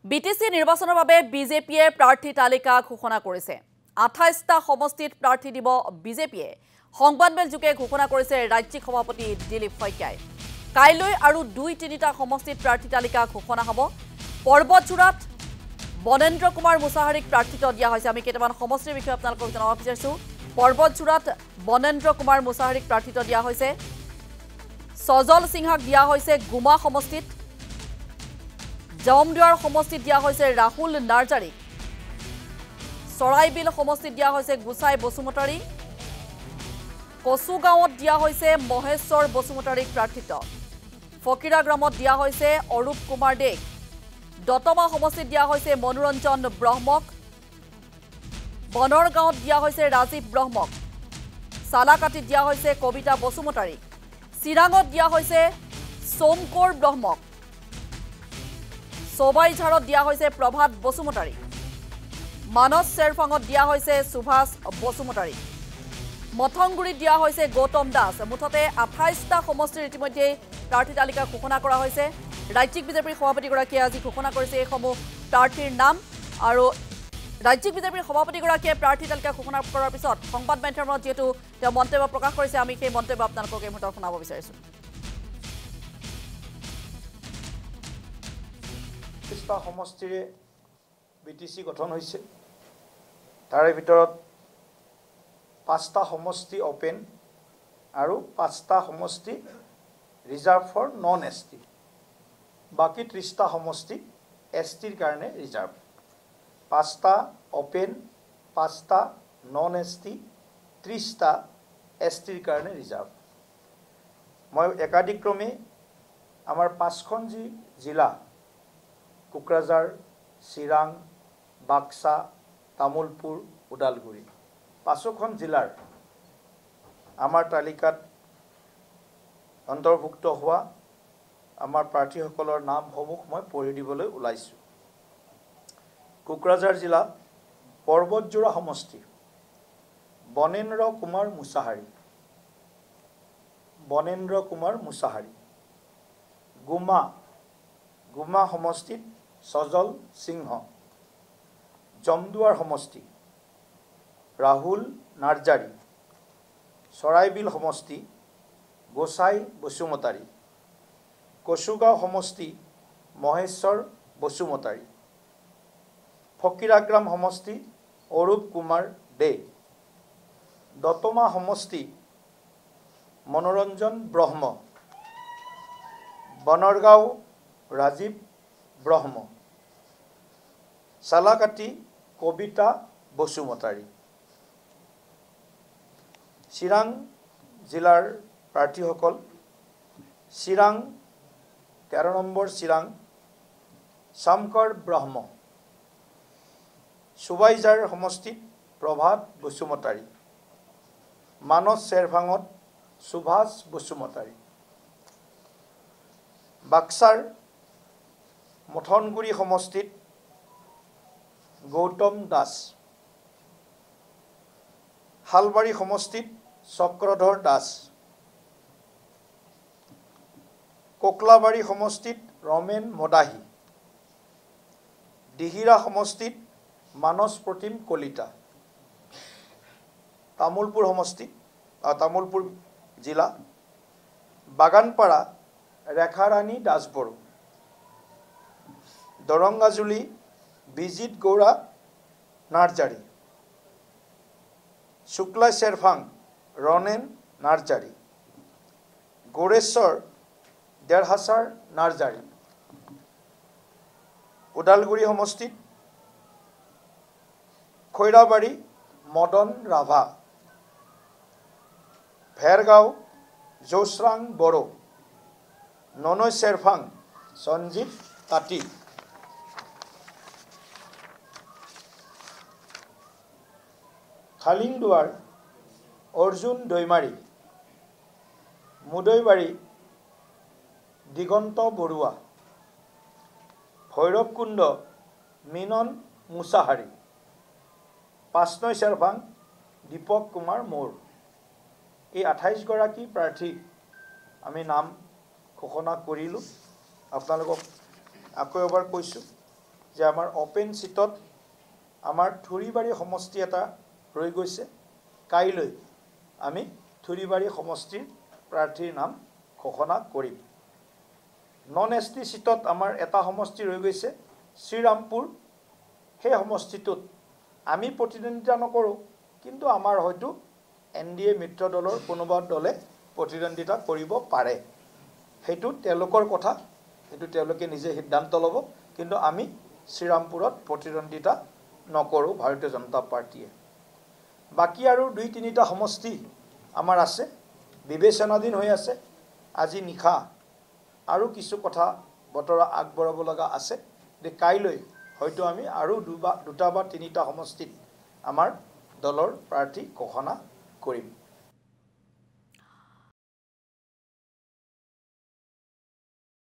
BTC নিৰ্বাচনৰ বাবে বিজেপিয়ে প্ৰাৰ্থী তালিকা ঘোষণা কৰিছে ২৮টা সমষ্টিত প্ৰাৰ্থী দিব বিজেপিয়ে সংবাদমেল যোগে ঘোষণা কৰিছে ৰাজ্যিক সভাপতি দিলীপ শইকীয়াই কাইলৈ আৰু ২-৩টা সমষ্টিত প্ৰাৰ্থী তালিকা ঘোষণা হ'ব পৰ্বতচূড়াত বনেন্দ্ৰ কুমাৰ মুছাহাৰীক প্ৰাৰ্থিত্ব দিয়া হৈছে আমি কেইটামান সমষ্টিৰ বিষয়ে আপোনালোকক জনাব বিচাৰিছো পৰ্বতচূড়াত বনেন্দ্ৰ কুমাৰ মুছাহাৰীক প্ৰাৰ্থিত্ব দিয়া হৈছে সজল সিংহাক দিয়া হৈছে গুমা সমষ্টিত জামদুৱাৰ সমষ্টিত দিয়া হৈছে ৰাহুল নাৰ্জাৰী সৰাইবিল সমষ্টিত দিয়া হৈছে গুছাই বসুমতাৰী কচুগাঁৱত দিয়া হৈছে মহেশ্বৰ বসুমতাৰীক প্ৰাৰ্থিত্ব ফকিৰাগ্ৰামত দিয়া হৈছে অৰূপ কুমাৰ দেক দতমা সমষ্টিত দিয়া হৈছে মনোৰঞ্জন ব্ৰহ্মক বনৰগাঁৱত দিয়া হৈছে ৰাজীৱ ব্ৰহ্মক সালাকাটিত দিয়া হৈছে কবিতা বসুমতাৰী চিৰাঙত দিয়া হৈছে সোমকৰ ব্ৰহ্মক সবাইঝাৰত দিয়া হৈছে প্ৰভাত বসুমতাৰী মানস চেৰফাঙত দিয়া হৈছে সুভাষ বসুমতাৰী মথংগুৰিত দিয়া হৈছে গৌতম দাস মুঠতে ২৮টা সমষ্টিৰ ইতিমধ্যে প্ৰাৰ্থী তালিকা ঘোষণা কৰা হৈছে ৰাজ্যিক বিজেপিৰ সভাপতিগৰাকীয়ে আজি ঘোষণা কৰিছে এই সমূহ প্ৰাৰ্থীৰ নাম আৰু ৰাজ্যিক বিজেপিৰ সভাপতিগৰাকীয়ে প্ৰাৰ্থী তালিকা ঘোষণা কৰাৰ পিছত সংবাদ মাধ্যমত যেহেতু তেওঁ মন্তব্য প্ৰকাশ কৰিছে আমি সেই মন্তব্য আপোনালোকক এই মুহূৰ্তত শুনাব বিচাৰিছো সমষ্টিৰে বিটিসি গঠন হৈছে তাৰে ভিতৰত 5টা সমষ্টি ওপেন আৰু 5টা সমষ্টি ৰিজাৰ্ভ ফৰ নন এছটি বাকি 30টা সমষ্টি এছটিৰ কাৰণে ৰিজাৰ্ভ 5টা ওপেন 5টা নন এছটি 30টা এছটিৰ কাৰণে ৰিজাৰ্ভ মই একাধিক্ৰমে আমাৰ 5খন জিলা কোকৰাঝাৰ চিৰাং বাক্সা তামুলপুৰ ওদালগুৰি 5খন জিলাৰ আমাৰ তালিকাত অন্তৰ্ভুক্ত হোৱা আমাৰ প্ৰাৰ্থীসকলৰ নামসমূহ মই পঢ়ি দিবলৈ ওলাইছো কোকৰাঝাৰ জিলা পৰ্বতজোৰা সমষ্টি বনেন্দ্ৰ কুমাৰ মুছাহাৰী গুমা সমষ্টিত সজল সিংহ জামদুৱাৰ সমষ্টি ৰাহুল নাৰ্জাৰী সৰাইবিল সমষ্টি গোসাই বসুমতাৰী কচুগাঁও সমষ্টি মহেশ্বৰ বসুমতাৰী ফকিৰাগ্ৰাম সমষ্টি অৰূপ কুমাৰ দে দতমা সমষ্টি মনোৰঞ্জন ব্ৰহ্ম বনৰগাঁও ৰাজীৱ ব্ৰহ্ম সালাকাটি কবিতা বসুমতাৰী চিৰাং জিলাৰ প্ৰাৰ্থীসকল চিৰাং 13 নম্বৰ চিৰাং শামকৰ ব্ৰহ্ম সুবাইজাৰ সমষ্টিত প্ৰভাত বসুমতাৰী মানস চেৰফাঙত সুভাষ বসুমতাৰী বাক্সাৰ মথনগুৰি সমষ্টিত গৌতম দাস হালবাৰী সমষ্টিত চক্ৰধৰ দাস কোকলাবাৰী সমষ্টিত ৰমেন মদাহী দিহিৰা সমষ্টিত মানস প্ৰতিম কলিতা তামুলপুৰ জিলা বাগানপাৰা ৰেখাৰাণী দাসবড়ো দৰংগাজুলি বিজিত গৌৰা নাৰ্জাৰী শুক্লা চেৰফাং ৰনেন নাৰ্জাৰী গোৰেশ্বৰ দেৰহাছাৰ নাৰ্জাৰী ওদালগুৰি সমষ্টিত খৈৰাবাৰী মদন ৰাভা ভেৰগাঁও জোচৰাং বড়ো ননৈ চেৰফাং সঞ্জীৱ তাঁতী খালিংদুৱাৰ অৰ্জুন দৈমাৰী মুদৈবাৰী দিগন্ত বৰুৱা ভৈৰৱকুণ্ড মিনন মুছাহাৰী পাঁচনৈ চেৰফাং দীপক কুমাৰ মৌৰ এই 28 গৰাকী প্ৰাৰ্থী আমি নাম ঘোষণা কৰিলোঁ আপোনালোকক আকৌ এবাৰ কৈছোঁ যে আমাৰ অপেন সিটত আমাৰ থুৰিবাৰী সমষ্টি এটা ৰৈ গৈছে কাইলৈ আমি থুৰিবাৰী সমষ্টিৰ প্ৰাৰ্থীৰ নাম ঘোষণা কৰিম নন এছটি সিটত আমাৰ এটা সমষ্টি ৰৈ গৈছে শ্ৰীৰামপুৰ সেই সমষ্টিটোত আমি প্ৰতিদ্বন্দ্বিতা নকৰোঁ কিন্তু আমাৰ হয়তো NDA মিত্ৰ দলৰ কোনোবা দলে প্ৰতিদ্বন্দ্বিতা কৰিব পাৰে সেইটো তেওঁলোকৰ কথা সেইটো তেওঁলোকে নিজে সিদ্ধান্ত ল'ব কিন্তু আমি শ্ৰীৰামপুৰত প্ৰতিদ্বন্দ্বিতা নকৰোঁ ভাৰতীয় জনতা পাৰ্টিয়ে বাকি আৰু 2-3টা সমষ্টি আমাৰ আছে বিবেচনাধীন হৈ আছে আজি নিশা আৰু কিছু কথা বতৰা আগবঢ়াব লগা আছে যে কাইলৈ হয়তো আমি আৰু 2 বা 3টা সমষ্টিত আমাৰ দলৰ প্ৰাৰ্থী ঘোষণা কৰিম